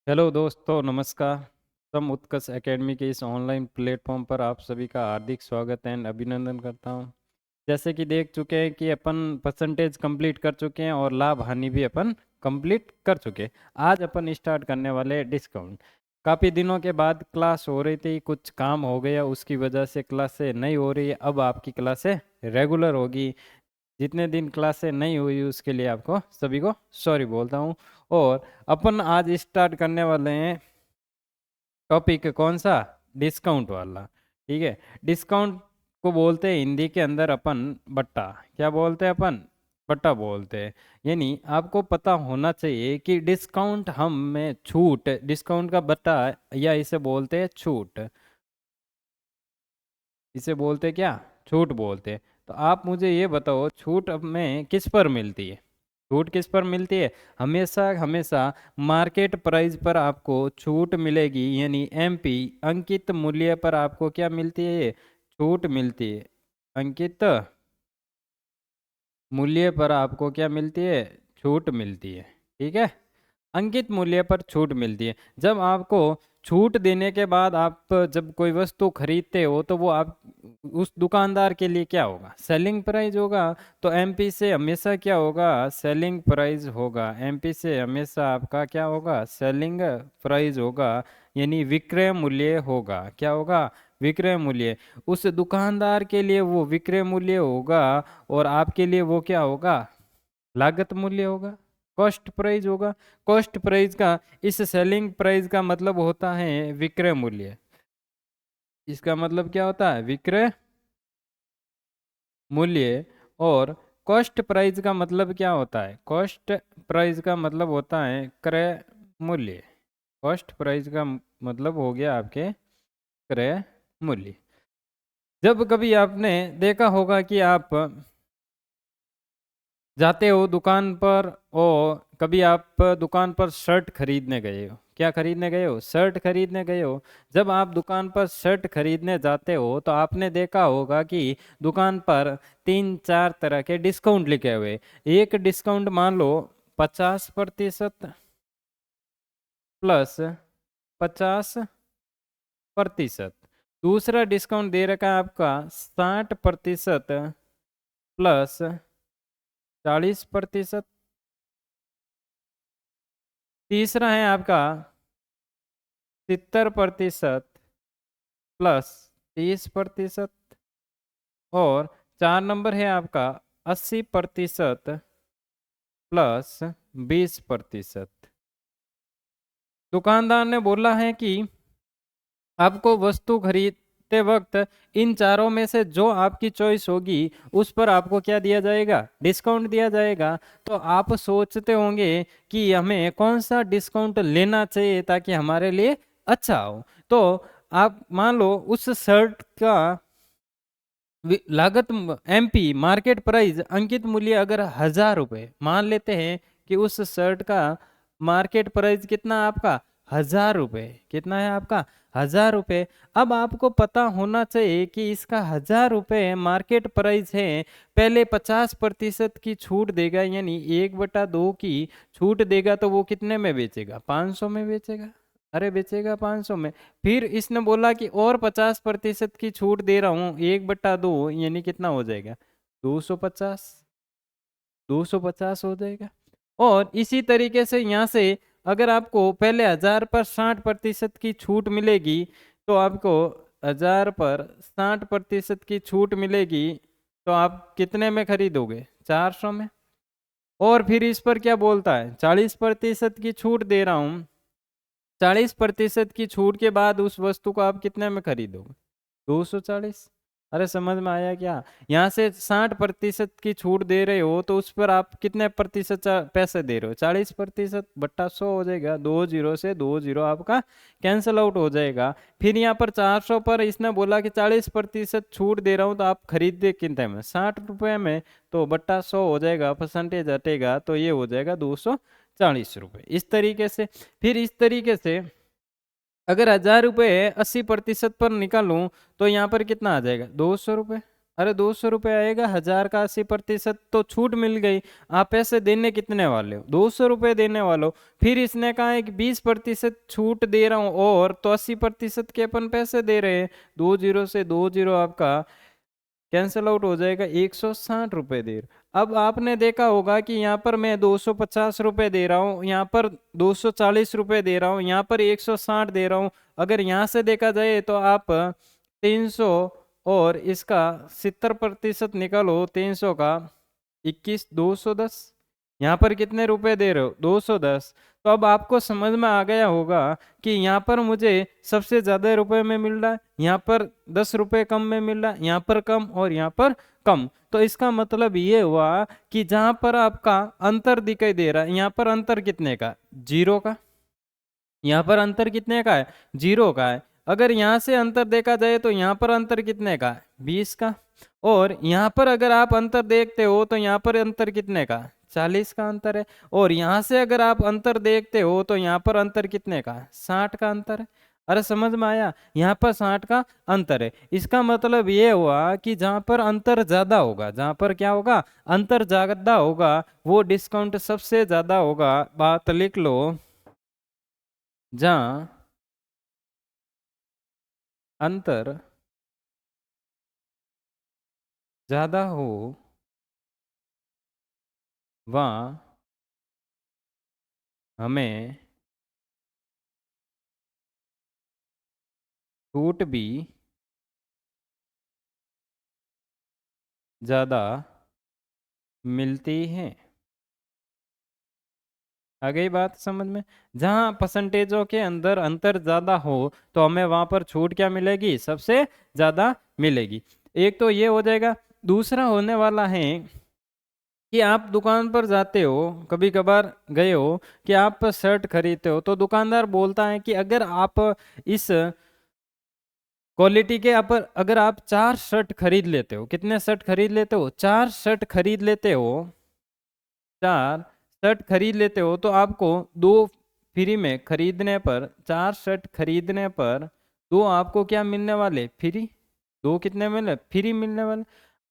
Hello दोस्तों, नमस्कार। सम उत्कर्ष academy के इस ऑनलाइन प्लेटफॉर्म पर आप सभी का हार्दिक स्वागत एंड अभिनंदन करता हूं। जैसे कि देख चुके हैं कि अपन परसेंटेज कंप्लीट कर चुके हैं और लाभ हानि भी अपन कंप्लीट कर चुके हैं। आज अपन स्टार्ट करने वाले डिस्काउंट। काफ़ी दिनों के बाद क्लास हो रही थी, कुछ काम हो गया, उसकी वजह से क्लासें नहीं हो रही है। अब आपकी क्लासें रेगुलर होगी। जितने दिन क्लासें नहीं हुई उसके लिए आपको सभी को सॉरी बोलता हूँ। और अपन आज स्टार्ट करने वाले हैं टॉपिक कौन सा? डिस्काउंट वाला। ठीक है। डिस्काउंट को बोलते हैं हिंदी के अंदर अपन बट्टा। क्या बोलते हैं अपन? बट्टा बोलते हैं। यानी आपको पता होना चाहिए कि डिस्काउंट हम में छूट, डिस्काउंट का बट्टा, या इसे बोलते हैं छूट। इसे बोलते क्या? छूट बोलते हैं। तो आप मुझे ये बताओ, छूट अब में किस पर मिलती है? छूट किस पर मिलती है? हमेशा हमेशा मार्केट प्राइस पर आपको छूट मिलेगी, यानी एमपी अंकित मूल्य पर आपको क्या मिलती है? छूट मिलती है। अंकित मूल्य पर आपको क्या मिलती है? छूट मिलती है। ठीक है। अंकित मूल्य पर छूट मिलती है। जब आपको छूट देने के बाद आप जब कोई वस्तु खरीदते हो तो वो आप उस दुकानदार के लिए क्या होगा? सेलिंग प्राइस होगा। तो एमपी से हमेशा क्या होगा? सेलिंग प्राइस होगा। एमपी से हमेशा आपका क्या होगा? सेलिंग प्राइस होगा, यानी विक्रय मूल्य होगा। क्या होगा? विक्रय मूल्य। उस दुकानदार के लिए वो विक्रय मूल्य होगा और आपके लिए वो क्या होगा? लागत मूल्य होगा, कॉस्ट प्राइस होगा। कॉस्ट प्राइस का, इस सेलिंग प्राइस का मतलब होता है विक्रय मूल्य। इसका मतलब क्या होता है? विक्रय मूल्य। और कॉस्ट प्राइस का मतलब क्या होता है? कॉस्ट प्राइस का मतलब होता है क्रय मूल्य। कॉस्ट प्राइस का मतलब हो गया आपके क्रय मूल्य। जब कभी आपने देखा होगा कि आप जाते हो दुकान पर, और कभी आप दुकान पर शर्ट खरीदने गए हो। क्या खरीदने गए हो? शर्ट खरीदने गए हो। जब आप दुकान पर शर्ट खरीदने जाते हो तो आपने देखा होगा कि दुकान पर 3-4 तरह के डिस्काउंट लिखे हुए। एक डिस्काउंट मान लो 50% प्लस 50%। दूसरा डिस्काउंट दे रखा है आपका 60% प्लस 40%। तीसरा है आपका 70% प्लस 30%। और 4 नंबर है आपका 80% प्लस 20%। दुकानदार ने बोला है कि आपको वस्तु खरीदते वक्त इन चारों में से जो आपकी चॉइस होगी उस पर आपको क्या दिया जाएगा? डिस्काउंट दिया जाएगा। तो आप सोचते होंगे कि हमें कौन सा डिस्काउंट लेना चाहिए ताकि हमारे लिए अच्छा हो। तो आप मान लो उस शर्ट का लागत, एमपी मार्केट प्राइस अंकित मूल्य अगर 1000 रुपये मान लेते हैं कि उस शर्ट का मार्केट प्राइस कितना है आपका? 1000 रुपये। कितना है आपका? 1000 रुपये। अब आपको पता होना चाहिए कि इसका 1000 रुपये मार्केट प्राइस है। पहले 50% की छूट देगा, यानी 1/2 की छूट देगा, तो वो कितने में बेचेगा? 500 में बेचेगा। अरे बेचेगा 500 में। फिर इसने बोला कि और 50% की छूट दे रहा हूं, 1/2, यानी कितना हो जाएगा? 250। 250 हो जाएगा। और इसी तरीके से यहाँ से अगर आपको पहले 1000 पर 60% की छूट मिलेगी, तो आपको 1000 पर 60% की छूट मिलेगी, तो आप कितने में खरीदोगे? 400 में। और फिर इस पर क्या बोलता है? 40% की छूट दे रहा हूं। 40% की छूट के बाद उस वस्तु को आप कितने में खरीदोगे? 240। अरे समझ में आया क्या? यहाँ से 60% की छूट दे रहे हो तो उस पर आप कितने प्रतिशत पैसे दे रहे हो? 40% बट्टा 100 हो जाएगा। 20 से 20 आपका कैंसिल आउट हो जाएगा। फिर यहाँ पर 400 पर इसने बोला कि 40% छूट दे रहा हूँ, तो आप खरीदे कितने में? 60 रुपये में। तो बट्टा 100 हो जाएगा, परसेंटेज हटेगा तो ये हो जाएगा 240 रुपये। इस तरीके से। फिर इस तरीके से अगर 1000 रुपये 80% पर निकालूं तो यहाँ पर कितना आ जाएगा? 200 रुपये। अरे 200 रुपये आएगा, 1000 का 80% तो छूट मिल गई। आप पैसे देने कितने वाले हो? 200 रुपये देने वाले हो। फिर इसने कहा है कि 20% छूट दे रहा हूँ, और तो 80% के अपन पैसे दे रहे हैं। 2 जीरो से 2 जीरो आपका कैंसिल आउट हो जाएगा, 160 रुपये दे रहा। अब आपने देखा होगा कि यहाँ पर मैं 250 रुपये दे रहा हूँ, यहाँ पर 240 रुपये दे रहा हूँ, यहाँ पर 160 दे रहा हूँ। अगर यहाँ से देखा जाए तो आप 300 और इसका 70% निकालो, 300 का 21, 210। यहाँ पर कितने रुपए दे रहे हो? 210। तो अब आपको समझ में आ गया होगा कि यहाँ पर मुझे सबसे ज्यादा रुपए में मिल रहा है, यहाँ पर 10 रुपए कम में मिल रहा है, यहाँ पर कम और यहाँ पर कम। तो इसका मतलब ये हुआ कि जहां पर आपका अंतर दिखाई दे रहा है, यहाँ पर अंतर कितने का? 0 का। यहाँ पर अंतर कितने का है? 0 का है। अगर यहाँ से अंतर देखा जाए तो यहाँ पर अंतर कितने का है? 20 का। और यहाँ पर अगर आप अंतर देखते हो तो यहाँ पर अंतर कितने का? 40 का अंतर है। और यहाँ से अगर आप अंतर देखते हो तो यहाँ पर अंतर कितने का? 60 का अंतर है। अरे समझ में आया? यहाँ पर 60 का अंतर है। इसका मतलब ये हुआ कि जहां पर अंतर ज्यादा होगा, जहां पर क्या होगा? अंतर ज्यादा होगा, वो डिस्काउंट सबसे ज्यादा होगा। बात लिख लो, जहां अंतर ज्यादा हो वहाँ हमें छूट भी ज्यादा मिलती है। आ गई बात समझ में? जहां परसेंटेजों के अंदर अंतर ज्यादा हो तो हमें वहां पर छूट क्या मिलेगी? सबसे ज्यादा मिलेगी। एक तो ये हो जाएगा। दूसरा होने वाला है कि आप दुकान पर जाते हो, कभी कभार गए हो कि आप शर्ट खरीदते हो, तो दुकानदार बोलता है कि अगर आप इस क्वालिटी के अगर आप 4 शर्ट खरीद लेते हो, कितने शर्ट खरीद लेते हो? 4 शर्ट खरीद लेते हो, 4 शर्ट खरीद लेते हो, तो आपको 2 फ्री में खरीदने पर, 4 शर्ट खरीदने पर 2 आपको क्या मिलने वाले? फ्री। 2 कितने मिले? फ्री मिलने वाले।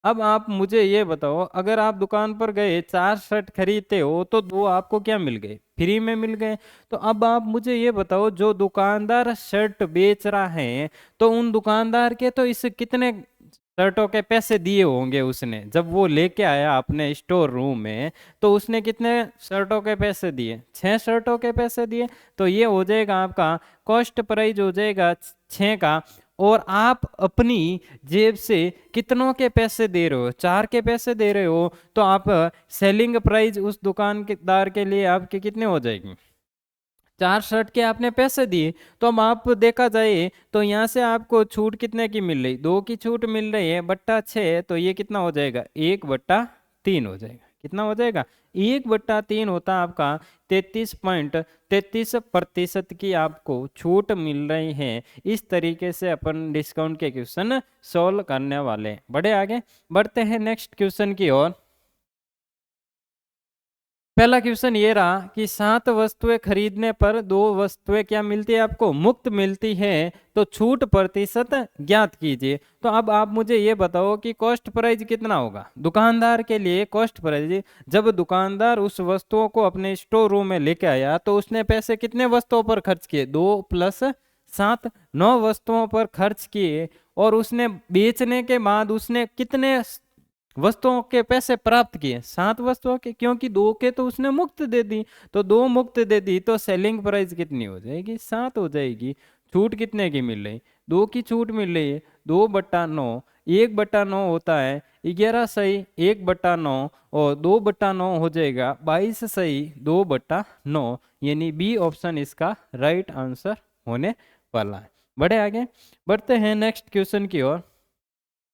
अब आप मुझे ये बताओ, अगर आप दुकान पर गए 4 शर्ट खरीदते हो तो 2 आपको क्या मिल गए? फ्री में मिल गए। तो अब आप मुझे ये बताओ, जो दुकानदार शर्ट बेच रहा है, तो उन दुकानदार के तो इस कितने शर्टों के पैसे दिए होंगे उसने? जब वो लेके आया अपने स्टोर रूम में, तो उसने कितने शर्टों के पैसे दिए? 6 शर्टों के पैसे दिए। तो ये हो जाएगा आपका कॉस्ट प्राइस हो जाएगा 6 का। और आप अपनी जेब से कितनों के पैसे दे रहे हो? 4 के पैसे दे रहे हो। तो आप सेलिंग प्राइस उस दुकानदार के लिए आपके कितने हो जाएगी? 4 शर्ट के आपने पैसे दिए। तो अब आप देखा जाए तो यहाँ से आपको छूट कितने की मिल रही? 2 की छूट मिल रही है, बट्टा 6। तो ये कितना हो जाएगा? 1/3 हो जाएगा। कितना हो जाएगा? 1/3 होता है आपका 33.33% की आपको छूट मिल रही है। इस तरीके से अपन डिस्काउंट के क्वेश्चन सॉल्व करने वाले हैं। बढ़े आगे, बढ़ते हैं नेक्स्ट क्वेश्चन की ओर। पहला क्वेश्चन ये रहा कि 7 वस्तुएं खरीदने पर 2 वस्तुएं क्या मिलती है? आपको मुफ्त मिलती है। तो छूट प्रतिशत ज्ञात कीजिए। तो अब आप मुझे ये बताओ कि कॉस्ट प्राइस कितना होगा दुकानदार के लिए? कॉस्ट प्राइस, जब दुकानदार उस वस्तुओं को अपने स्टोर रूम में लेके आया तो उसने पैसे कितने वस्तुओं पर खर्च किए? 2 + 7, 9 वस्तुओं पर खर्च किए। और उसने बेचने के बाद उसने कितने वस्तुओं के पैसे प्राप्त किए? 7 वस्तुओं के, क्योंकि 2 के तो उसने मुफ्त दे दी। तो 2 मुफ्त दे दी तो सेलिंग प्राइस कितनी हो जाएगी? 7 हो जाएगी। छूट कितने की मिल रही? 2 की छूट मिल रही है। 2/9, 1/9 होता है 11 सही 1/9, और 2/9 हो जाएगा 22 सही 2/9। यानी बी ऑप्शन इसका राइट आंसर होने वाला है। बढ़े आगे, बढ़ते हैं नेक्स्ट क्वेश्चन की ओर।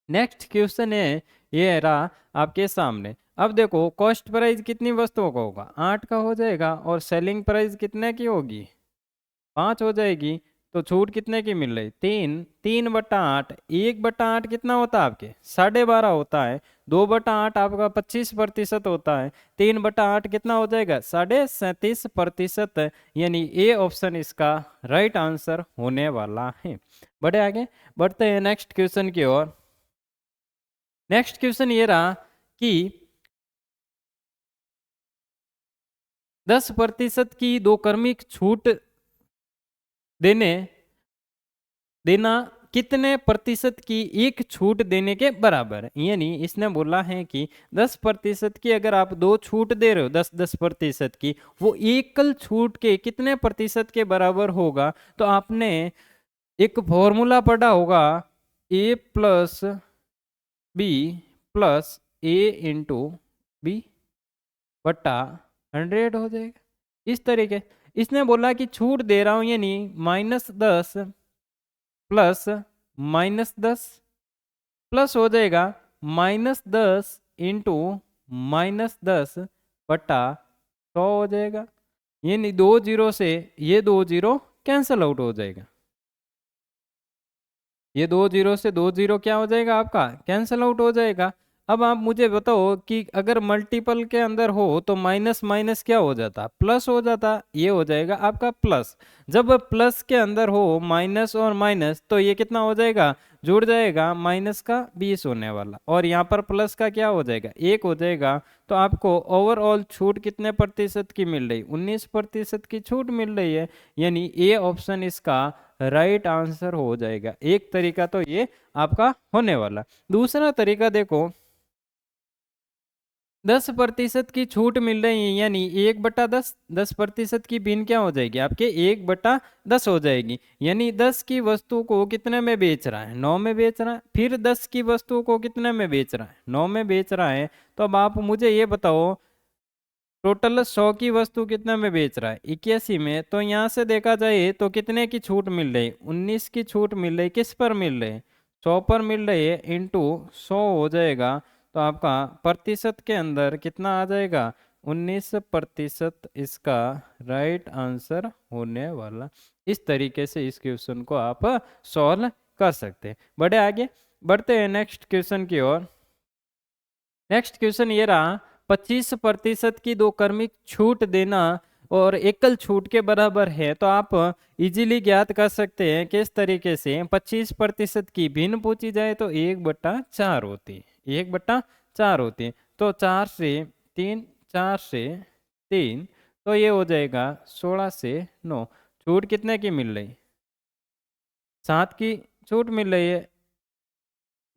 नेक्स्ट क्वेश्चन है ये रहा आपके सामने। अब देखो, कॉस्ट प्राइस कितनी वस्तुओं का होगा? 8 का हो जाएगा। और सेलिंग प्राइस कितने की होगी? 5 हो जाएगी। तो छूट कितने की मिल रही? 3। 3/8, 1/8 कितना होता है आपके? 12.5 होता है। 2/8 आपका 25% होता है। 3/8 कितना हो जाएगा? 37.5%। यानी ए ऑप्शन इसका राइट आंसर होने वाला है। बढ़े आगे, बढ़ते हैं नेक्स्ट क्वेश्चन की ओर। नेक्स्ट क्वेश्चन ये रहा कि 10% की 2 क्रमिक छूट देना कितने प्रतिशत की एक छूट देने के बराबर है। यानी इसने बोला है कि 10% की अगर आप 2 छूट दे रहे हो 10% की, वो एकल छूट के कितने प्रतिशत के बराबर होगा। तो आपने एक फॉर्मूला पढ़ा होगा, ए प्लस बी प्लस ए इंटू बी बट्टा 100 हो जाएगा। इस तरीके इसने बोला कि छूट दे रहा हूं, यानी -10 प्लस -10 प्लस हो जाएगा -10 इंटू -10 बट्टा 100 हो जाएगा। यानी 2 जीरो से ये 2 जीरो कैंसल आउट हो जाएगा। ये 2 जीरो से 2 जीरो क्या हो जाएगा आपका, कैंसल आउट हो जाएगा। अब आप मुझे बताओ कि अगर मल्टीपल के अंदर हो तो माइनस माइनस क्या हो जाता, प्लस हो जाता। ये हो जाएगा आपका प्लस। जब प्लस के अंदर हो माइनस और माइनस तो ये कितना हो जाएगा, जुड़ जाएगा, माइनस का 20 होने वाला, और यहाँ पर प्लस का क्या हो जाएगा, 1 हो जाएगा। तो आपको ओवरऑल छूट कितने प्रतिशत की मिल रही, 19% की छूट मिल रही है। यानी ए ऑप्शन इसका राइट आंसर हो जाएगा। एक तरीका तो ये आपका होने वाला। दूसरा तरीका देखो, 10% की छूट मिल रही है, यानी 1/10, 10% की भिन्न क्या हो जाएगी आपके 1/10 हो जाएगी। यानी 10 की वस्तु को कितने में बेच रहा है, 9 में बेच रहा है। फिर 10 की वस्तु को कितने में बेच रहा है, 9 में बेच रहा है। तो अब आप मुझे ये बताओ टोटल 100 की वस्तु कितने में बेच रहा है, 81 में। तो यहाँ से देखा जाए तो कितने की छूट मिल रही, 19 की छूट मिल रही। किस पर मिल रही है, 100 पर मिल रही है, इंटू 100 हो जाएगा। तो आपका प्रतिशत के अंदर कितना आ जाएगा, 19% इसका राइट आंसर होने वाला। इस तरीके से इस क्वेश्चन को आप सॉल्व कर सकते हैं। बढ़े आगे, बढ़ते हैं नेक्स्ट क्वेश्चन की ओर। नेक्स्ट क्वेश्चन ये रहा, 25% की 2 क्रमिक छूट देना और एकल छूट के बराबर है। तो आप इजीली ज्ञात कर सकते हैं किस तरीके से। 25% की भिन्न पूछी जाए तो 1/4 होती है, 1/4 होती है। तो 4 से 3, 4 से 3, तो ये हो जाएगा 16 से 9। छूट कितने की मिल रही, 7 की छूट मिल रही है,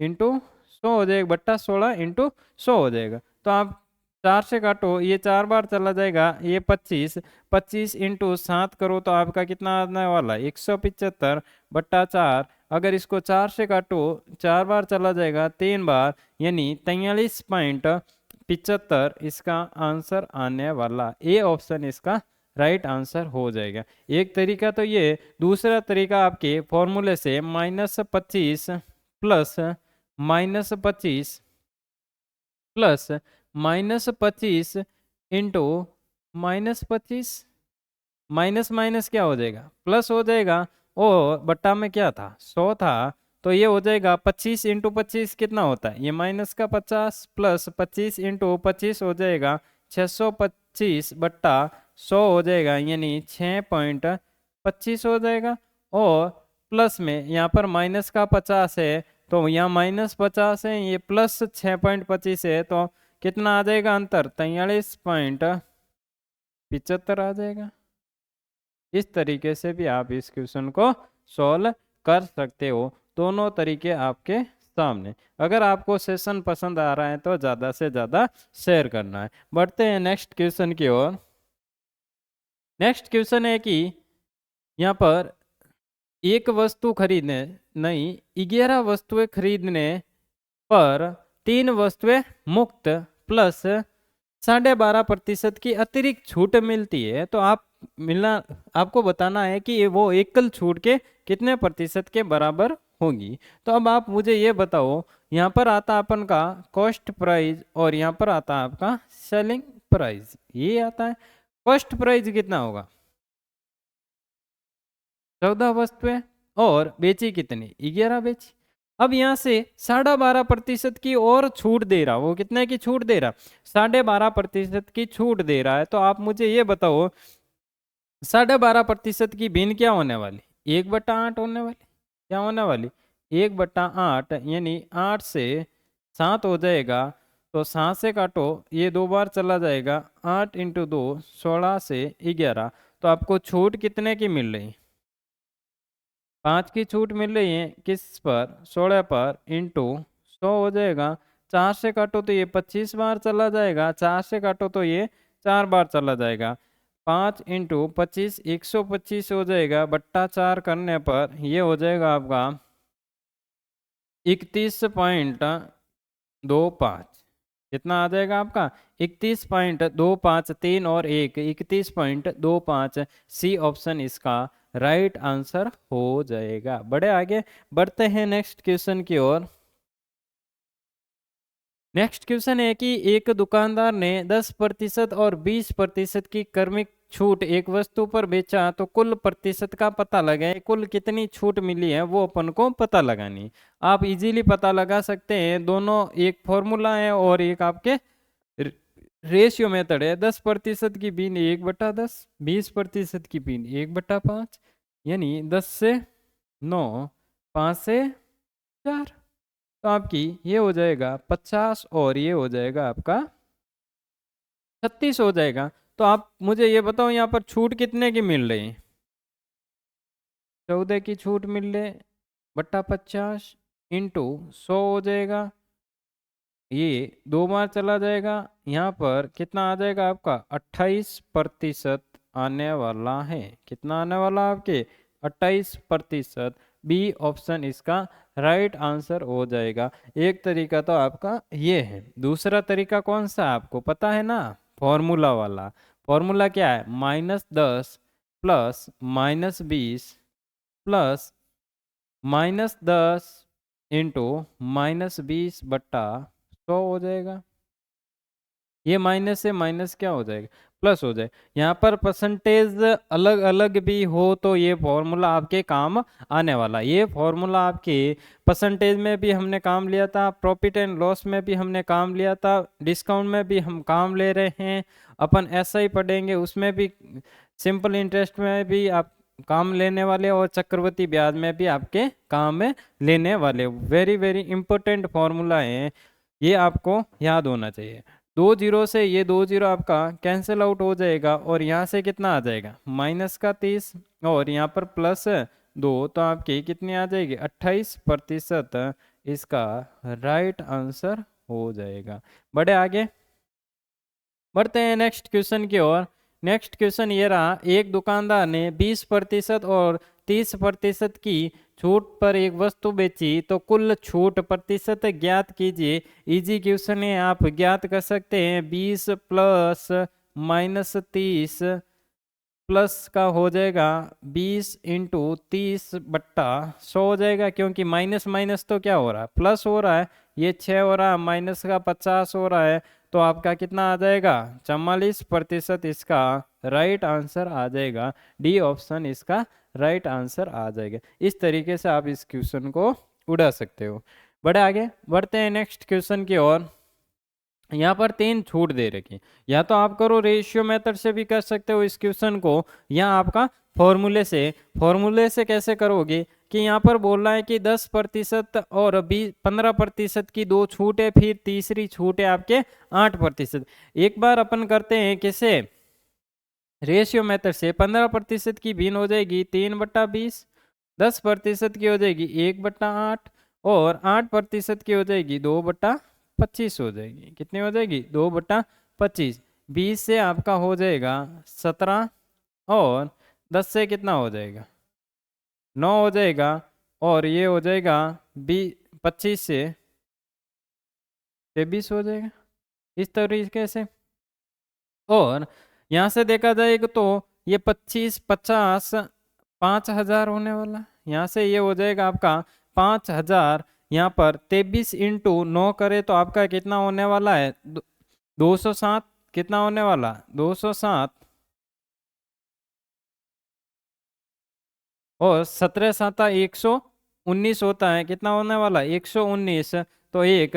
इंटू 100 हो जाएगा, बट्टा 16 इंटू 100 हो जाएगा। तो आप 4 से काटो, ये 4 बार चला जाएगा, ये 25, 25 इंटू 7 करो तो आपका कितना आने वाला, 175 बट्टा 4। अगर इसको 4 से काटो, 4 बार चला जाएगा, 3 बार, यानी 43.75 इसका आंसर आने वाला। ए ऑप्शन इसका राइट आंसर हो जाएगा। एक तरीका तो ये। दूसरा तरीका आपके फॉर्मूले से -25 plus -25 plus -25 into -25, minus minus क्या हो जाएगा, प्लस हो जाएगा। और बट्टा में क्या था, 100 था। तो ये हो जाएगा 25 इंटू 25 कितना होता है, ये -50 प्लस 25 इंटू 25 हो जाएगा 625 बट्टा 100 हो जाएगा, यानी 6.25 हो जाएगा। और प्लस में यहाँ पर माइनस का 50 है, तो यहाँ -50 है, ये प्लस 6.25 है, तो कितना आ जाएगा अंतर, 43.75 आ जाएगा। इस तरीके से भी आप इस क्वेश्चन को सॉल्व कर सकते हो। दोनों तरीके आपके सामने। अगर आपको सेशन पसंद आ रहा है तो ज़्यादा से ज़्यादा शेयर करना है। बढ़ते हैं नेक्स्ट क्वेश्चन की ओर। नेक्स्ट क्वेश्चन है कि यहाँ पर एक वस्तु खरीदने, नहीं 11 वस्तुएं खरीदने पर 3 वस्तुएं मुफ्त प्लस 12.5% की अतिरिक्त छूट मिलती है। तो आपको बताना है कि वो एकल छूट के कितने प्रतिशत के बराबर होगी। तो अब आप मुझे ये बताओ, यहाँ पर आता अपन का कॉस्ट प्राइस और यहाँ पर आता आपका सेलिंग प्राइस। ये आता है कॉस्ट प्राइस कितना होगा, 14 वस्तुएं, और बेची कितनी, 11 बेची। अब यहाँ से 12.5% की और छूट दे रहा, वो कितने की छूट दे रहा, 12.5% की छूट दे रहा है। तो आप मुझे ये बताओ 12.5% की भिन्न क्या होने वाली, 1/8 होने वाली। क्या होने वाली, 1/8, यानी 8 से 7 हो जाएगा। तो 7 से काटो, ये 2 बार चला जाएगा, 8 इंटू 2 16 से 11। तो आपको छूट कितने की मिल रही? 5 की छूट मिल रही है, किस पर? 16 पर, इंटू 100 हो जाएगा। 4 से काटो तो ये 25 बार चला जाएगा, 4 से काटो तो ये 4 बार चला जाएगा। 5 इंटू 25 125 हो जाएगा, बट्टा 4 करने पर ये हो जाएगा आपका 31.25। कितना आ जाएगा आपका? 31.25, 3 और 1, 31.25। सी ऑप्शन इसका राइट आंसर हो जाएगा। बड़े आगे बढ़ते हैं नेक्स्ट क्वेश्चन की ओर। नेक्स्ट क्वेश्चन है कि एक दुकानदार ने 10% और 20% की क्रमिक छूट एक वस्तु पर बेचा, तो कुल प्रतिशत का पता लगाए। कुल कितनी छूट मिली है वो अपन को पता लगानी। आप इजीली पता लगा सकते हैं, दोनों एक फॉर्मूला है और एक आपके रेशियो मेथड है। 10% की बीन 1/10, 20% की बीन 1/5, यानी 10 से 9, 5 से 4। तो आपकी ये हो जाएगा 50 और ये हो जाएगा आपका 36 हो जाएगा। तो आप मुझे ये बताओ यहाँ पर छूट कितने की मिल रही? 14 की छूट मिल रही, बट्टा 50 इंटू 100 हो जाएगा। ये 2 बार चला जाएगा, यहाँ पर कितना आ जाएगा आपका? 28% आने वाला है। कितना आने वाला आपके? 28%। बी ऑप्शन इसका राइट आंसर हो जाएगा। एक तरीका तो आपका ये है, दूसरा तरीका कौन सा आपको पता है ना? फॉर्मूला वाला। फॉर्मूला क्या है? -10 प्लस -20 प्लस -10 इंटू -20/100 हो जाएगा। ये माइनस से माइनस क्या हो जाएगा? प्लस हो जाए। यहाँ पर परसेंटेज अलग अलग भी हो तो ये फॉर्मूला आपके काम आने वाला। ये फॉर्मूला आपके परसेंटेज में भी हमने काम लिया था, प्रॉफिट एंड लॉस में भी हमने काम लिया था, डिस्काउंट में भी हम काम ले रहे हैं, अपन ऐसा ही पढ़ेंगे उसमें भी, सिंपल इंटरेस्ट में भी आप काम लेने वाले और चक्रवृद्धि ब्याज में भी आपके काम में लेने वाले। वेरी वेरी इंपॉर्टेंट फॉर्मूला है, ये आपको याद होना चाहिए। 2 जीरो से ये 2 जीरो आपका कैंसिल आउट हो जाएगा और यहाँ से कितना आ जाएगा? -30 और यहाँ पर +2, तो आपकी कितनी आ जाएगी? 28% इसका राइट आंसर हो जाएगा। बढ़े आगे बढ़ते हैं नेक्स्ट क्वेश्चन की ओर। नेक्स्ट क्वेश्चन ये रहा, एक दुकानदार ने 20% और 30% की छूट पर एक वस्तु बेची, तो कुल छूट प्रतिशत ज्ञात कीजिए। इजी क्वेश्चन है, आप ज्ञात कर सकते हैं। 20 प्लस -30 प्लस का हो जाएगा 20 इंटू 30/100 हो जाएगा, क्योंकि माइनस माइनस तो क्या हो रहा है? प्लस हो रहा है। ये 6 हो रहा है, माइनस का 50 हो रहा है, तो आपका कितना आ जाएगा? 44% इसका राइट आंसर आ जाएगा। डी ऑप्शन इसका राइट आंसर आ जाएगा। इस तरीके से आप इस क्वेश्चन को उड़ा सकते हो। बढ़े आगे बढ़ते हैं नेक्स्ट क्वेश्चन की ओर। यहाँ पर 3 छूट दे रखी, या तो आप करो रेशियो मेथड से भी कर सकते हो इस क्वेश्चन को, या आपका फॉर्मूले से कैसे करोगे कि यहाँ पर बोल रहा है कि 10% और 15% की 2 छूट है, फिर तीसरी छूट है आपके 8%। एक बार अपन करते हैं किसे? रेशियो मेथड से। 15% की भिन्न हो जाएगी 3/20, 10% की हो जाएगी 1/8 और 8% की हो जाएगी 2/25 हो जाएगी। कितनी हो जाएगी? 2/25। 20 से आपका हो जाएगा 17 और 10 से कितना हो जाएगा? 9 हो जाएगा और ये हो जाएगा 25 से 23 हो जाएगा, इस तरीके से। और यहाँ से देखा जाएगा तो ये 25 50 5,000 होने वाला। यहाँ से ये हो जाएगा आपका 5,000। यहाँ पर 23 इंटू 9 करे तो आपका कितना होने वाला है? 207। कितना होने वाला? 207 और 17 7 119 होता है। कितना होने वाला? 119। तो एक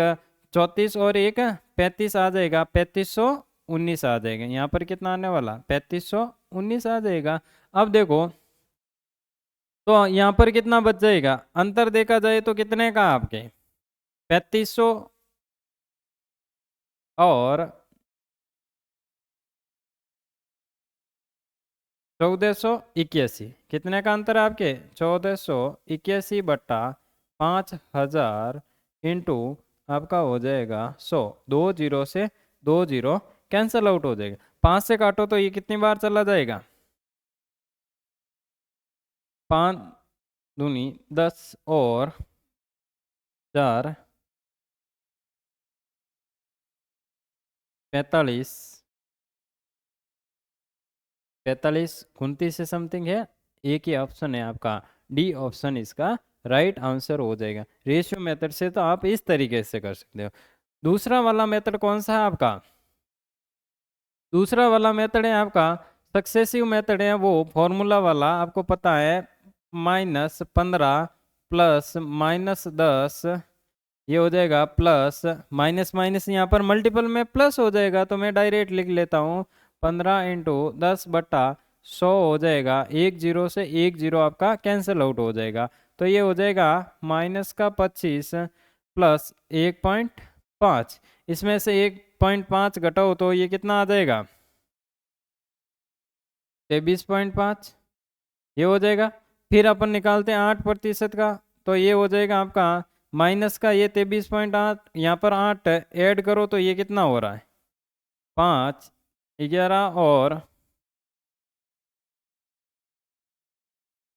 34 और एक 35 आ जाएगा, 3519 आ जाएगा। यहाँ पर कितना आने वाला? 3519 आ जाएगा। अब देखो तो यहाँ पर कितना बच जाएगा? अंतर देखा जाए तो कितने का आपके? 3500 और 1481, कितने का अंतर है आपके? 1481 बट्टा 5000 इंटू आपका हो जाएगा 100। 2 जीरो से 2 जीरो कैंसल आउट हो जाएगा। 5 से काटो तो ये कितनी बार चला जाएगा? 5 दूनी 10 और 4 45, 45 29 से समथिंग है। एक ही ऑप्शन है आपका, डी ऑप्शन इसका राइट आंसर हो जाएगा। रेशियो मेथड से तो आप इस तरीके से कर सकते हो। दूसरा वाला मेथड कौन सा है आपका? दूसरा वाला मेथड है आपका सक्सेसिव मेथड है, वो फॉर्मूला वाला आपको पता है, -15 प्लस -10, ये हो जाएगा प्लस माइनस माइनस यहाँ पर मल्टीपल में प्लस हो जाएगा, तो मैं डायरेक्ट लिख लेता हूँ 15 × 10/100 हो जाएगा। 1 जीरो से 1 जीरो आपका कैंसिल आउट हो जाएगा, तो ये हो जाएगा -25 प्लस 1.5, इसमें से 1.5 घटाओ तो ये कितना आ जाएगा? 23.5, ये हो जाएगा। फिर अपन निकालते हैं 8% का, तो ये हो जाएगा आपका माइनस का ये 23.8, यहाँ पर 8 ऐड करो तो ये कितना हो रहा है? 5 11 और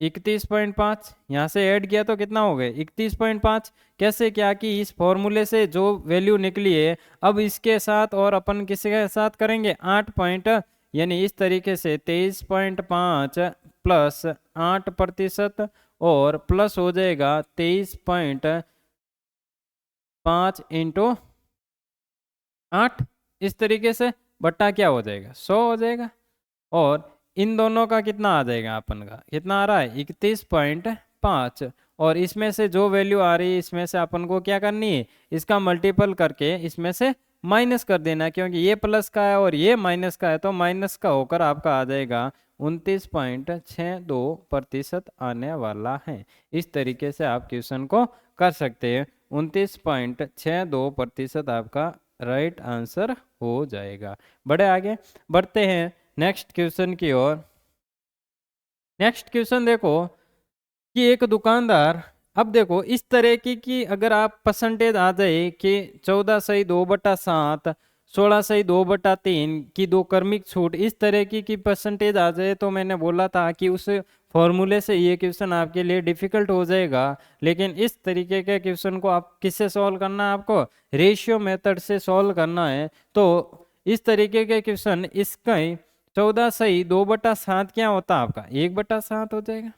31.5, यहाँ से ऐड किया तो कितना हो गए? 31.5। कैसे क्या कि इस फॉर्मूले से जो वैल्यू निकली है, अब इसके साथ और अपन किसी के साथ करेंगे 8 पॉइंट, यानी इस तरीके से 23.5 प्लस 8% और प्लस हो जाएगा 23.5 इंटू 8, इस तरीके से बट्टा क्या हो जाएगा? 100 हो जाएगा। और इन दोनों का कितना आ जाएगा? अपन का कितना आ रहा है? 31.5, और इसमें से जो वैल्यू आ रही है इसमें से अपन को क्या करनी है? इसका मल्टीपल करके इसमें से माइनस कर देना है, क्योंकि ये प्लस का है और ये माइनस का है, तो माइनस का होकर आपका आ जाएगा 29.62% आने वाला है। इस तरीके से आप क्वेश्चन को कर सकते हैं। 29.62% आपका राइट आंसर हो जाएगा। बड़े आगे बढ़ते हैं नेक्स्ट क्वेश्चन की ओर। नेक्स्ट क्वेश्चन देखो कि एक दुकानदार, अब देखो इस तरह की अगर आप परसेंटेज आ जाए कि 14/2/7, 16/2/3 की दो क्रमिक छूट, इस तरह की परसेंटेज आ जाए, तो मैंने बोला था कि उस फॉर्मूले से ये क्वेश्चन आपके लिए डिफिकल्ट हो जाएगा। लेकिन इस तरीके के क्वेश्चन को आप किससे सॉल्व करना है? आपको रेशियो मेथड से सॉल्व करना है। तो इस तरीके के क्वेश्चन, इसका 14/2/7 क्या होता है आपका? 1/7 हो जाएगा,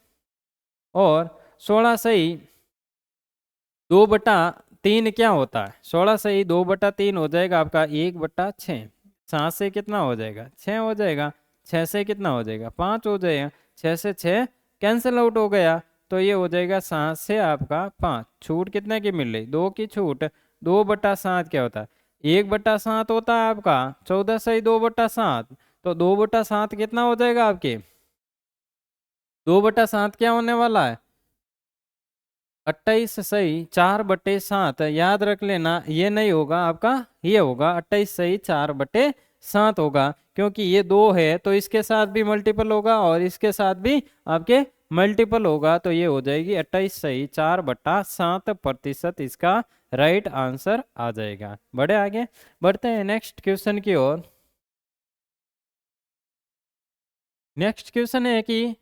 और 16/2/3 क्या होता है? 16/2/3 हो जाएगा आपका 1/6। 7 से कितना हो जाएगा? 6 हो जाएगा। 6 से कितना हो जाएगा? 5 हो जाएगा। 6 से 6 कैंसिल आउट हो गया, तो ये हो जाएगा 7 से आपका 5। छूट कितने की मिल रही? 2 की छूट। 2/7 क्या होता है? 1/7 होता है आपका 14/2/7, तो 2/7 कितना हो जाएगा आपके? 2/7 क्या होने वाला है? 28/4/7। याद रख लेना, ये नहीं होगा आपका, ये होगा 28/4/7 होगा, क्योंकि ये 2 है तो इसके साथ भी मल्टीपल होगा और इसके साथ भी आपके मल्टीपल होगा, तो ये हो जाएगी 28/4/7% इसका राइट आंसर आ जाएगा। बढ़े आगे बढ़ते हैं नेक्स्ट क्वेश्चन की ओर। नेक्स्ट क्वेश्चन है कि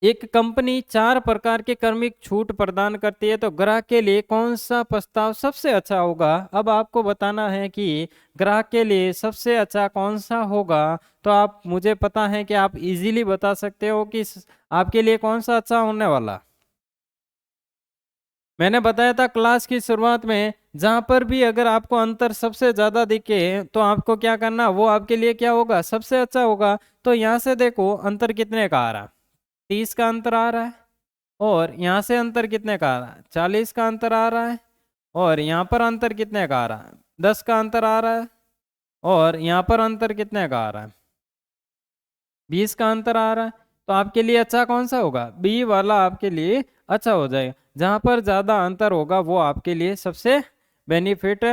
एक कंपनी 4 प्रकार के क्रमिक छूट प्रदान करती है, तो ग्राहक के लिए कौन सा प्रस्ताव सबसे अच्छा होगा? अब आपको बताना है कि ग्राहक के लिए सबसे अच्छा कौन सा होगा। तो आप, मुझे पता है कि आप इजीली बता सकते हो कि आपके लिए कौन सा अच्छा होने वाला। मैंने बताया था क्लास की शुरुआत में, जहां पर भी अगर आपको अंतर सबसे ज्यादा दिखे तो आपको क्या करना, वो आपके लिए क्या होगा? सबसे अच्छा होगा। तो यहाँ से देखो अंतर कितने का आ रहा है? 30 का अंतर आ रहा है। और यहाँ से अंतर कितने का आ रहा है? 40 का अंतर आ रहा है। और यहाँ पर अंतर कितने का आ रहा है? 10 का अंतर आ रहा है। और यहाँ पर अंतर कितने का आ रहा है? 20 का अंतर आ रहा है। तो आपके लिए अच्छा कौन सा होगा? बी वाला आपके लिए अच्छा हो जाएगा। जहाँ पर ज़्यादा अंतर होगा वो आपके लिए सबसे बेनिफिट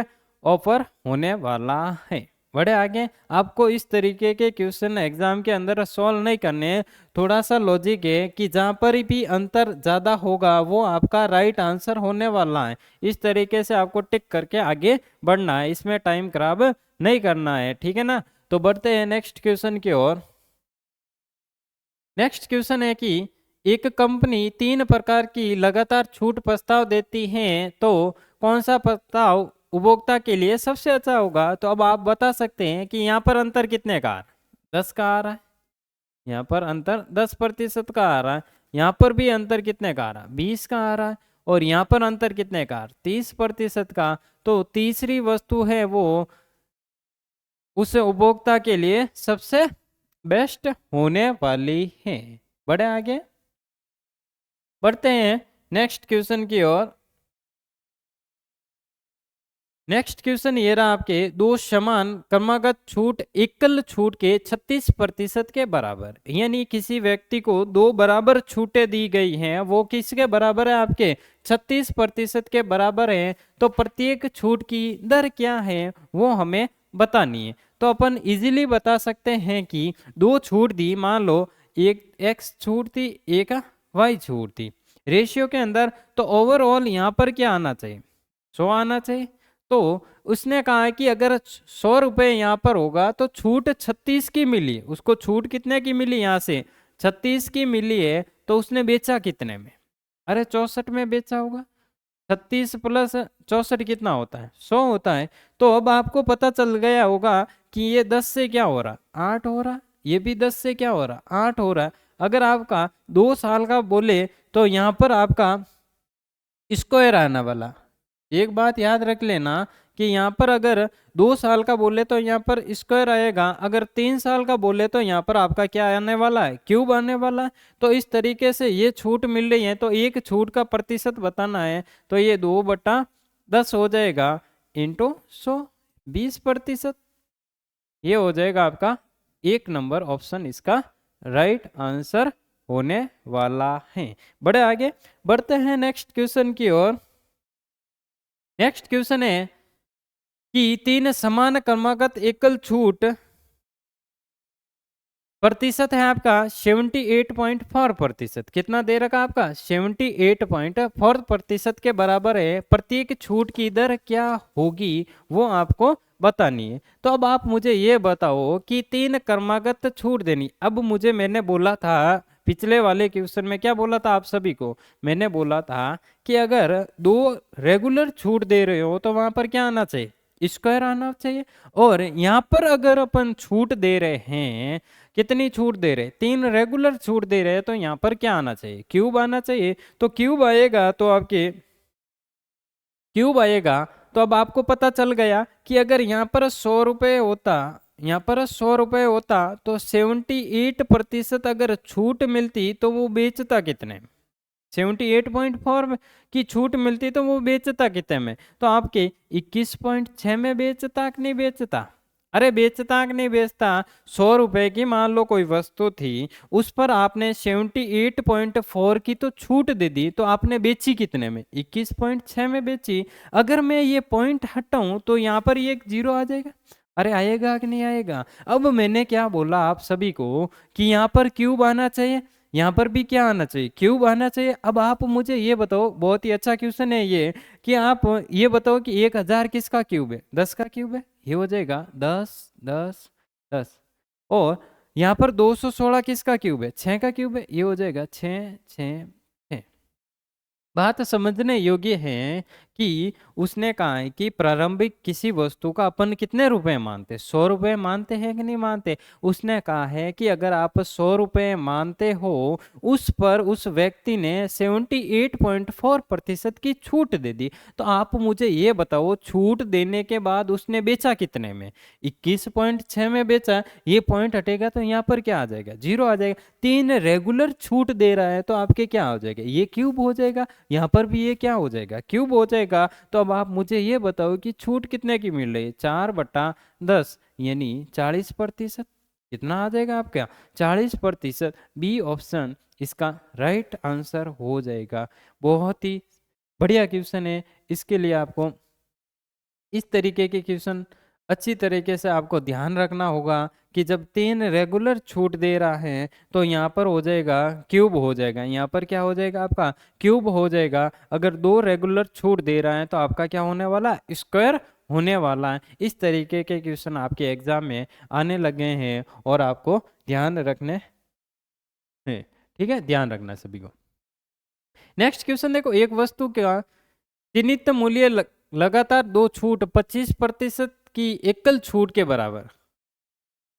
ऑफर होने वाला है। बढ़े आगे, आपको इस तरीके के क्वेश्चन एग्जाम के अंदर सॉल्व नहीं करने हैं। थोड़ा सा लॉजिक है कि जहाँ पर भी अंतर ज़्यादा होगा वो आपका राइट आंसर होने वाला है। इस तरीके से आपको टिक करके आगे बढ़ना है, इसमें टाइम खराब नहीं करना है, ठीक है ना। तो बढ़ते हैं नेक्स्ट क्वेश्चन की ओर। नेक्स्ट क्वेश्चन है कि एक कंपनी 3 प्रकार की लगातार छूट प्रस्ताव देती है, तो कौन सा प्रस्ताव उपभोक्ता के लिए सबसे अच्छा होगा। तो अब आप बता सकते हैं कि यहाँ पर अंतर कितने का आ रहा है, 10 का आ रहा है। यहाँ पर अंतर 10% का आ रहा है। यहाँ पर भी अंतर कितने का आ रहा है, 20 का आ रहा है। और यहाँ पर अंतर कितने का, 30% का। तो तीसरी वस्तु है वो उस उपभोक्ता के लिए सबसे बेस्ट होने वाली है। बढ़े आगे, बढ़ते हैं नेक्स्ट क्वेश्चन की ओर। नेक्स्ट क्वेश्चन ये रहा आपके, दो समान क्रमागत छूट एकल छूट के 36% के बराबर, यानी किसी व्यक्ति को दो बराबर छूटें दी गई हैं, वो किसके बराबर है, आपके 36% के बराबर है। तो प्रत्येक छूट की दर क्या है वो हमें बतानी है। तो अपन इजीली बता सकते हैं कि दो छूट दी, मान लो एक एक्स छूट थी, एक वाई छूट थी रेशियो के अंदर। तो ओवरऑल यहाँ पर क्या आना चाहिए, 100 आना चाहिए। तो उसने कहा है कि अगर 100 रुपये यहाँ पर होगा तो छूट 36 की मिली है, उसको छूट कितने की मिली, यहाँ से 36 की मिली है। तो उसने बेचा कितने में, अरे 64 में बेचा होगा। 36 प्लस 64 कितना होता है, 100 होता है। तो अब आपको पता चल गया होगा कि ये 10 से क्या हो रहा, 8 हो रहा, ये भी 10 से क्या हो रहा, 8 हो रहा। अगर आपका 2 साल का बोले तो यहाँ पर आपका स्क्वायर आने वाला। एक बात याद रख लेना कि यहाँ पर अगर 2 साल का बोले तो यहाँ पर स्क्वायर आएगा, अगर 3 साल का बोले तो यहाँ पर आपका क्या आने वाला है, क्यूब आने वाला है। तो इस तरीके से ये छूट मिल रही है, तो एक छूट का प्रतिशत बताना है, तो ये 2/10 हो जाएगा इंटू 100, 20%। ये हो जाएगा आपका 1 नंबर ऑप्शन इसका राइट आंसर होने वाला है। बढ़े आगे, बढ़ते हैं नेक्स्ट क्वेश्चन की ओर। नेक्स्ट क्वेश्चन है कि 3 समान क्रमागत एकल छूट प्रतिशत है आपका 78.4%। कितना दे रखा आपका, 78.4% के बराबर है। प्रत्येक छूट की दर क्या होगी वो आपको बतानी है। तो अब आप मुझे ये बताओ कि 3 क्रमागत छूट देनी। अब मुझे, मैंने बोला था पिछले वाले क्वेश्चन में, क्या बोला था आप सभी को, मैंने बोला था कि अगर 2 रेगुलर छूट दे रहे हो तो वहां पर क्या आना चाहिए, स्क्वायर आना चाहिए। और यहाँ पर अगर अपन छूट दे रहे हैं, कितनी छूट दे रहे, 3 रेगुलर छूट दे रहे हैं, तो यहाँ पर क्या आना चाहिए, क्यूब आना चाहिए। तो क्यूब आएगा, तो आपके क्यूब आएगा। तो अब आपको पता चल गया कि अगर यहाँ पर 100 रुपये होता, यहाँ पर 100 रुपये होता, तो 78% अगर छूट मिलती तो वो बेचता कितने, 78.4 की छूट मिलती तो वो बेचता कितने में, तो आपके 21.6 में बेचता कि नहीं बेचता, अरे बेचता कि नहीं बेचता। 100 रुपए की मान लो कोई वस्तु थी, उस पर आपने 78.4 की तो छूट दे दी, तो आपने बेची कितने में, 21.6 में बेची। अगर मैं ये पॉइंट हटाऊं तो यहाँ पर ये एक जीरो आ जाएगा, अरे आएगा कि नहीं आएगा। अब मैंने क्या बोला आप सभी को कि यहाँ पर क्यूब आना चाहिए, यहाँ पर भी क्या आना चाहिए, क्यूब आना चाहिए। अब आप मुझे ये बताओ, बहुत ही अच्छा क्वेश्चन है ये, कि आप ये बताओ कि 1000 किसका क्यूब है, 10 का क्यूब है, ये हो जाएगा 10 10 10। और यहाँ पर 216 किसका क्यूब है, 6 का क्यूब है, ये हो जाएगा 6 6 6। बात समझने योग्य है कि उसने कहा है कि प्रारंभिक किसी वस्तु का अपन कितने रुपए मानते, 100 रुपये मानते हैं कि नहीं मानते। उसने कहा है कि अगर आप 100 रुपये मानते हो, उस पर उस व्यक्ति ने 78.4% की छूट दे दी। तो आप मुझे ये बताओ, छूट देने के बाद उसने बेचा कितने में, 21.6 में बेचा। ये पॉइंट हटेगा तो यहाँ पर क्या आ जाएगा, जीरो आ जाएगा। 3 रेगुलर छूट दे रहा है तो आपके क्या हो जाएगा, ये क्यूब हो जाएगा। यहाँ पर भी ये क्या हो जाएगा, क्यूब हो जाएगा। तो अब आप मुझे ये बताओ कि छूट कितने की मिल रही है, 4/10, यानी 40%। कितना आ जाएगा आपका, 40%। बी ऑप्शन इसका राइट आंसर हो जाएगा। बहुत ही बढ़िया क्वेश्चन है, इसके लिए आपको इस तरीके के क्वेश्चन अच्छी तरीके से आपको ध्यान रखना होगा कि जब 3 रेगुलर छूट दे रहा है तो यहाँ पर हो जाएगा क्यूब हो जाएगा, यहाँ पर क्या हो जाएगा आपका क्यूब हो जाएगा। अगर 2 रेगुलर छूट दे रहा है तो आपका क्या होने वाला है, स्क्वायर होने वाला है। इस तरीके के क्वेश्चन आपके एग्जाम में आने लगे हैं और आपको ध्यान रखने हैं, ठीक है, ध्यान रखना सभी को। नेक्स्ट क्वेश्चन देखो, एक वस्तु का चिन्हित मूल्य लगातार 2 छूट 25% की एकल छूट के बराबर,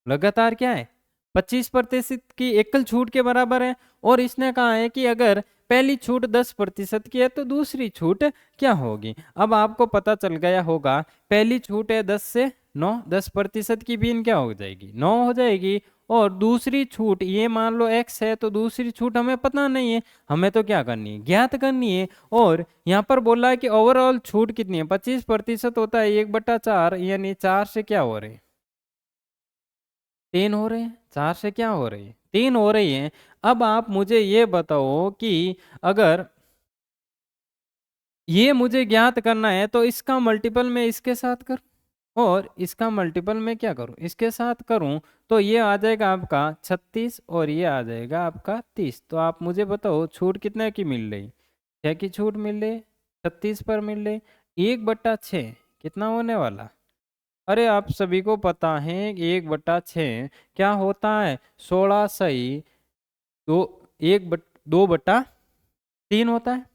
लगातार क्या है 25% की एकल छूट के बराबर है। और इसने कहा है कि अगर पहली छूट 10% की है तो दूसरी छूट क्या होगी। अब आपको पता चल गया होगा, पहली छूट है 10 से 9, 10% की बीन क्या हो जाएगी 9 हो जाएगी। और दूसरी छूट ये मान लो x है तो दूसरी छूट हमें पता नहीं है, हमें तो क्या करनी है ज्ञात करनी है। और यहाँ पर बोला है कि ओवरऑल छूट कितनी है 25% होता है 1/4, यानी 4 से क्या हो रहे हैं 3 हो रहे हैं, 4 से क्या हो रही है 3 हो रही है। अब आप मुझे ये बताओ कि अगर ये मुझे ज्ञात करना है तो इसका मल्टीपल मैं इसके साथ करूं और इसका मल्टीपल मैं क्या करूं इसके साथ करूं, तो ये आ जाएगा आपका 36 और ये आ जाएगा आपका 30। तो आप मुझे बताओ छूट कितने की मिल रही, 6 की छूट मिल रही, 36 पर मिल रही, 1/6 कितना होने वाला। अरे आप सभी को पता है कि 1/6 क्या होता है 16 सही दो 2/3 होता है,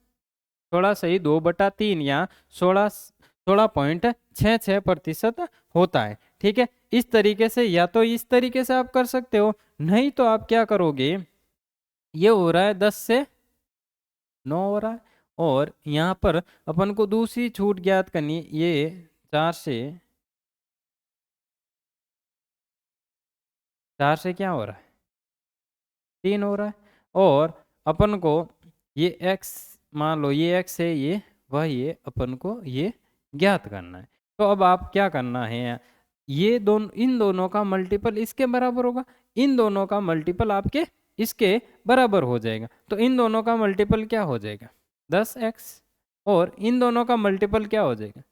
16 सही 2/3 या 16.66% होता है। ठीक है, इस तरीके से या तो इस तरीके से आप कर सकते हो, नहीं तो आप क्या करोगे, ये हो रहा है 10 से 9 हो रहा है और यहाँ पर अपन को दूसरी छूट ज्ञात करनी, ये 4 से क्या हो रहा है 3 हो रहा है। और अपन को ये x मान लो ये x है, ये वही है, अपन को ये ज्ञात करना है। तो अब आप क्या करना है, ये दोनों इन दोनों का मल्टीपल इसके बराबर होगा, इन दोनों का मल्टीपल आपके इसके बराबर हो जाएगा। तो इन दोनों का मल्टीपल क्या हो जाएगा 10x और इन दोनों का मल्टीपल क्या हो जाएगा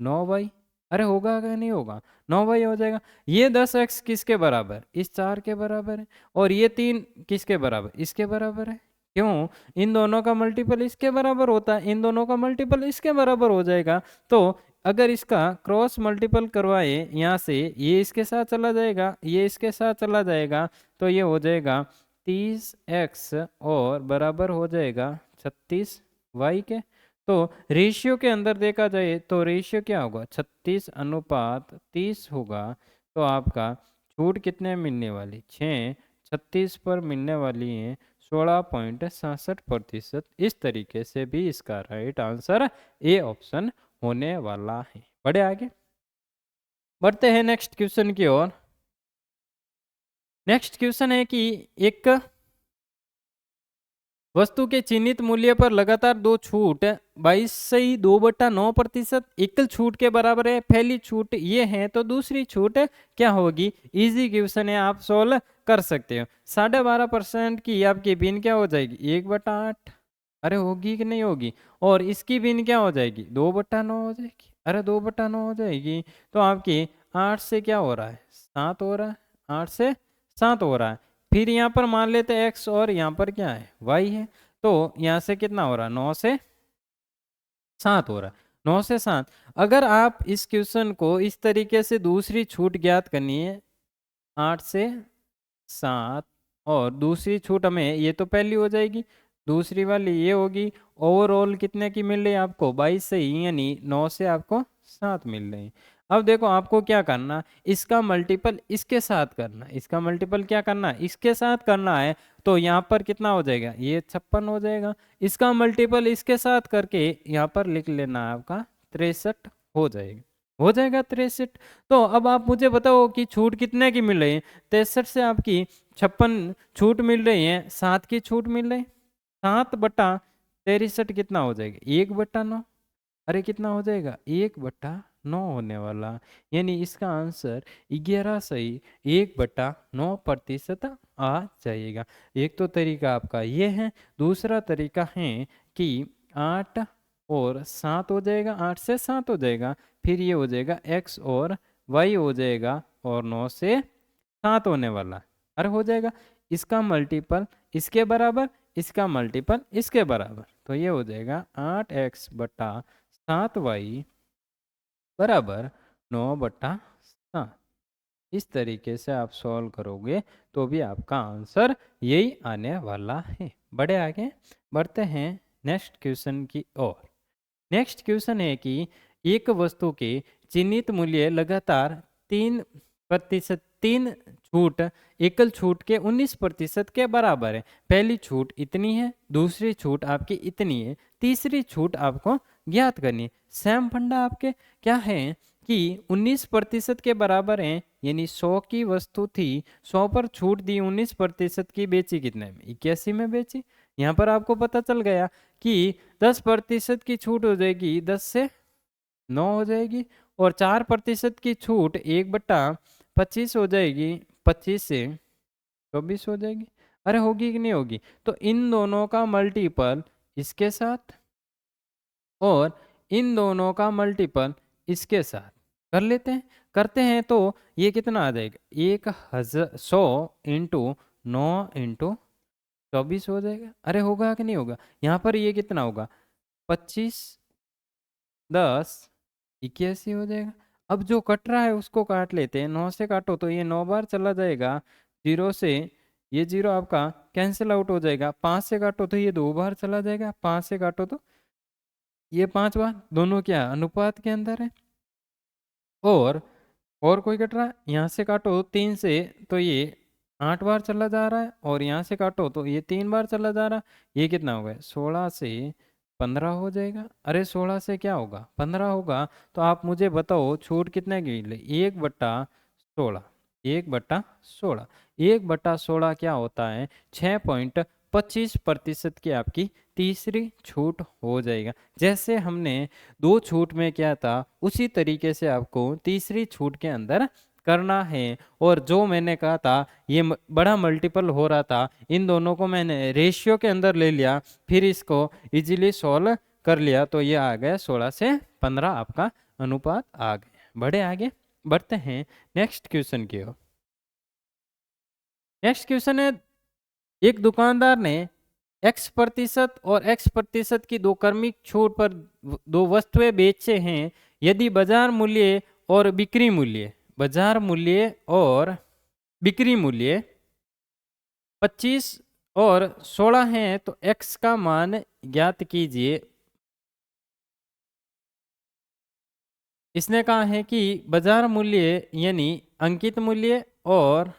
9y। अरे होगा क्या नहीं होगा 9y हो जाएगा। ये 10x किसके बराबर इस 4 के बराबर है और ये 3 किसके बराबर इसके बराबर है। क्यों, इन दोनों का मल्टीपल इसके बराबर होता है, इन दोनों का मल्टीपल इसके बराबर हो जाएगा। तो अगर इसका क्रॉस मल्टीपल करवाए यहाँ से, ये इसके साथ चला जाएगा, ये इसके साथ चला जाएगा, तो ये हो जाएगा 30x और बराबर हो जाएगा 36y के। तो रेशियो के अंदर देखा जाए तो रेशियो क्या होगा 36:30 होगा। तो आपका छूट कितने मिलने वाली 6, 36 पर मिलने वाली है 16.67%। इस तरीके से भी इसका राइट आंसर ए ऑप्शन होने वाला है। बढ़े आगे, बढ़ते हैं नेक्स्ट क्वेश्चन की ओर। नेक्स्ट क्वेश्चन है कि एक वस्तु के चिन्हित मूल्य पर लगातार 2 छूट 22.9% एकल छूट के बराबर है। पहली छूट ये है तो दूसरी छूट क्या होगी। इजी क्वेश्चन है, आप सोल्व कर सकते हो। 12.5% की आपकी बिन क्या हो जाएगी 1/8। अरे होगी कि नहीं होगी। और इसकी बिन क्या हो जाएगी 2/9 हो जाएगी। अरे 2/9 हो जाएगी। तो आपकी 8 से क्या हो रहा है 7 हो रहा है, 8 से 7 हो रहा है। फिर यहाँ पर मान लेते हैं x और यहाँ पर क्या है y है। तो यहाँ से कितना हो रहा है 9 से 7 हो रहा है, 9 से 7। अगर आप इस क्वेश्चन को इस तरीके से दूसरी छूट ज्ञात करनी है 8 से 7 और दूसरी छूट हमें ये तो पहली हो जाएगी, दूसरी वाली ये होगी। ओवरऑल कितने की मिल रही है आपको 22 से ही, यानी 9 से आपको 7 मिल रही है। अब देखो आपको क्या करना, इसका मल्टीपल इसके साथ करना, इसका मल्टीपल क्या करना है इसके साथ करना है। तो यहाँ पर कितना हो जाएगा ये 56 हो जाएगा। इसका मल्टीपल इसके साथ करके यहाँ पर लिख लेना आपका 63 हो जाएगा, हो जाएगा 63। तो अब आप मुझे बताओ कि छूट कितने की मिल रही है 63 से आपकी 56 छूट मिल रही है, 7 की छूट मिल रही है। 7/63 कितना हो जाएगा 1/9। अरे कितना हो जाएगा 1/9 होने वाला, यानी इसका आंसर 11 सही 1/9% आ जाएगा। एक तो तरीका आपका ये है, दूसरा तरीका है कि 8 और 7 हो जाएगा, 8 से 7 हो जाएगा, फिर ये हो जाएगा x और y हो जाएगा, और 9 से 7 होने वाला, अरे हो जाएगा। इसका मल्टीपल इसके बराबर, इसका मल्टीपल इसके बराबर, तो ये हो जाएगा 8x बटा 7y बराबर 9/7। इस तरीके से आप सॉल्व करोगे तो भी आपका आंसर यही आने वाला है। बड़े आगे बढ़ते हैं नेक्स्ट क्वेश्चन की ओर। नेक्स्ट क्वेश्चन है कि एक वस्तु के चिन्हित मूल्य लगातार 3%, 3 छूट एकल छूट के 19% के बराबर है। पहली छूट इतनी है, दूसरी छूट आपकी इतनी है, तीसरी छूट आपको ज्ञात करनी है। सेम फंडा आपके क्या है कि 19% के बराबर है, यानी 100 की वस्तु थी, 100 पर छूट दी, 19% की बेची कितने में, 81 में बेची। यहाँ पर आपको पता चल गया कि 10% की छूट हो जाएगी, 10 से 9 हो जाएगी, और 4% की छूट 1/25 हो जाएगी, 25 से 24 हो जाएगी। अरे होगी कि नहीं होगी? तो इन दोनों का मल्टीपल इसके साथ और इन दोनों का मल्टीपल इसके साथ कर लेते हैं। करते हैं तो ये कितना आ जाएगा, 100 इंटू 9 इंटू 24 हो जाएगा। अरे होगा कि नहीं होगा? यहाँ पर ये कितना होगा, 25 10 81 हो जाएगा। अब जो कट रहा है उसको काट लेते हैं, 9 से काटो तो ये 9 बार चला जाएगा, 0 से ये 0 आपका कैंसिल आउट हो जाएगा, 5 से काटो तो ये 2 बार चला जाएगा, 5 से काटो तो ये 5 बार, दोनों क्या अनुपात के अंदर है। और कोई कट रहा है, यहाँ से काटो 3 से तो ये 8 बार चला जा रहा है, और यहाँ से काटो तो ये 3 बार चला जा रहा है। ये कितना होगा, 16 से 15 हो जाएगा। अरे 16 से क्या होगा, 15 होगा। तो आप मुझे बताओ छूट कितने की मिले, 1/16, 1/16, 1/16 क्या होता है, 6.25% की आपकी तीसरी छूट हो जाएगा। जैसे हमने 2 छूट में किया था उसी तरीके से आपको तीसरी छूट के अंदर करना है। और जो मैंने कहा था ये बड़ा मल्टीपल हो रहा था, इन दोनों को मैंने रेशियो के अंदर ले लिया, फिर इसको इजीली सॉल्व कर लिया, तो ये आ गया 16 से 15 आपका अनुपात आ गया। बड़े आगे बढ़ते हैं नेक्स्ट क्वेश्चन की ओर। नेक्स्ट क्वेश्चन है, एक दुकानदार ने x% और x% की 2 क्रमिक छूट पर 2 वस्तुएं बेचे हैं। यदि बाजार मूल्य और बिक्री मूल्य, बाजार मूल्य और बिक्री मूल्य 25 और 16 हैं तो x का मान ज्ञात कीजिए। इसने कहा है कि बाजार मूल्य यानी अंकित मूल्य और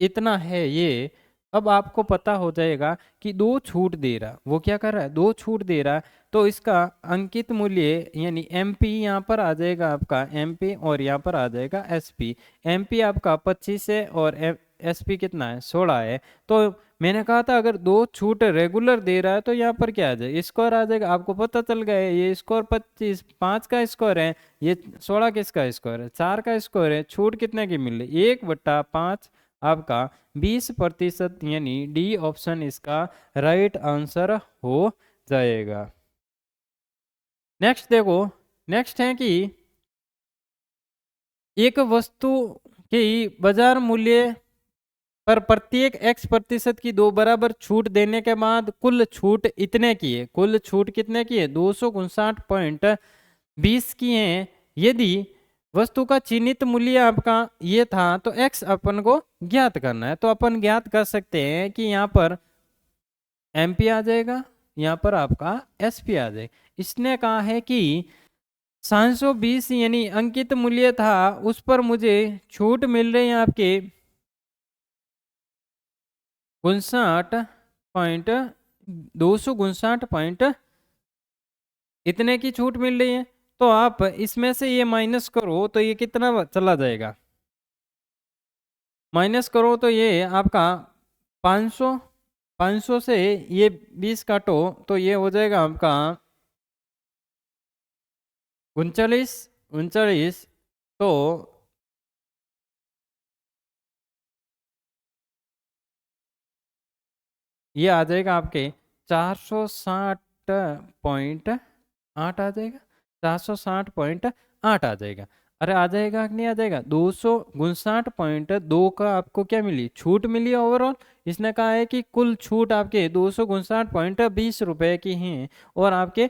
इतना है ये। अब आपको पता हो जाएगा कि 2 छूट दे रहा, वो क्या कर रहा है, 2 छूट दे रहा है, तो इसका अंकित मूल्य यानी एमपी यहाँ पर आ जाएगा आपका एमपी, और यहाँ पर आ जाएगा एसपी। एमपी आपका 25 है और एसपी कितना है, 16 है। तो मैंने कहा था अगर 2 छूट रेगुलर दे रहा है तो यहाँ पर क्या आ जाएगा, स्कोर आ जाएगा। आपको पता चल गया है ये स्कोर 25 5 का स्कोर है, ये 16 किसका स्कोर है, 4 का स्कोर है। छूट कितने की मिल रही, 1/5 आपका 20%, यानी डी ऑप्शन इसका राइट आंसर हो जाएगा। नेक्स्ट देखो, नेक्स्ट है कि एक वस्तु की बाजार मूल्य पर प्रत्येक x% की 2 बराबर छूट देने के बाद कुल छूट इतने की है, कुल छूट कितने की है, 259.20 की है। यदि वस्तु का चिन्हित मूल्य आपका ये था तो x अपन को ज्ञात करना है, तो अपन ज्ञात कर सकते हैं कि यहाँ पर एमपी आ जाएगा, यहाँ पर आपका एसपी आ जाएगा। इसने कहा है कि 720 यानी अंकित मूल्य था, उस पर मुझे छूट मिल रही है आपके 259 पॉइंट इतने की छूट मिल रही है। तो आप इसमें से ये माइनस करो तो ये कितना चला जाएगा, माइनस करो तो ये आपका 500, 500 से ये 20 काटो तो ये हो जाएगा आपका 39, 39। तो ये आ जाएगा आपके 460.8 8 आ जाएगा, 460.8 आ जाएगा। अरे आ जाएगा कि नहीं आ जाएगा? 259.2 का आपको क्या मिली? छूट मिली ओवरऑल। इसने कहा है कि कुल छूट आपके 259.20 रुपए की है और आपके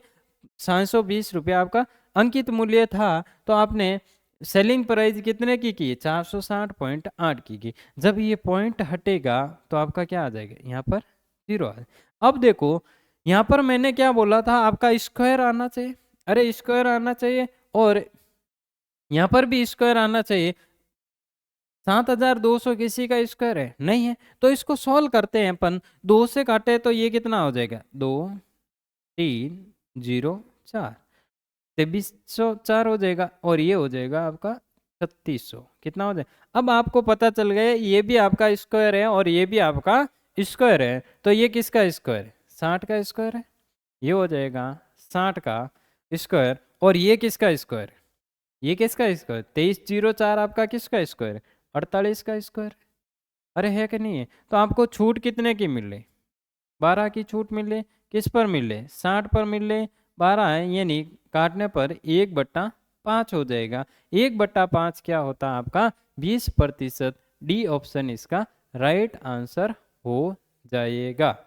720 रुपये आपका अंकित मूल्य था। तो आपने सेलिंग प्राइस कितने की? 460.8 की। जब ये पॉइंट हटेगा तो आपका क्या आ जाएगा? यहाँ पर 0 आ जाएगा। अब देखो यहाँ पर मैंने क्या बोला था? आपका स्क्वायर आना चाहिए। अरे स्क्वायर आना चाहिए और यहाँ पर भी स्क्वायर आना चाहिए। 7200 किसी का स्क्वायर है? नहीं है। तो इसको सॉल्व करते हैं अपन। 2 से काटे तो ये कितना हो जाएगा? 2 3 0 4, 2304 हो जाएगा और ये हो जाएगा आपका 3600। कितना हो जाएगा? अब आपको पता चल गया ये भी आपका स्क्वायर है और ये भी आपका स्क्वायर है। तो ये किसका स्क्वायर है? 60 का स्क्वायर है। ये हो जाएगा 60 का स्क्वायर। और ये किसका स्क्वायर है? ये किसका स्क्वायर? 2304 आपका किसका स्क्वायर है? 48 का स्क्वायर। अरे है कि नहीं है? तो आपको छूट कितने की मिल रही? 12 की छूट मिल रही। किस पर मिल रही? 60 पर मिल रही। 12 है यानी काटने पर 1/5 हो जाएगा। 1/5 क्या होता है आपका? 20%। डी ऑप्शन इसका राइट आंसर हो जाएगा।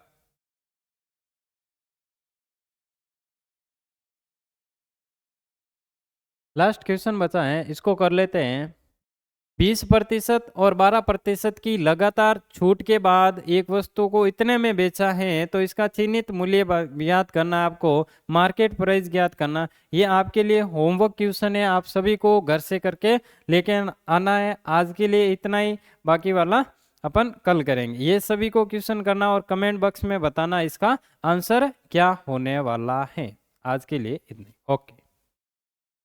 लास्ट क्वेश्चन बचा है, इसको कर लेते हैं। 20% और 12% की लगातार छूट के बाद एक वस्तु को इतने में बेचा है तो इसका चिन्हित मूल्य ज्ञात करना, आपको मार्केट प्राइस ज्ञात करना। ये आपके लिए होमवर्क क्वेश्चन है, आप सभी को घर से करके लेके आना है। आज के लिए इतना ही, बाकी वाला अपन कल करेंगे। ये सभी को क्वेश्चन करना और कमेंट बॉक्स में बताना इसका आंसर क्या होने वाला है। आज के लिए इतनी, ओके।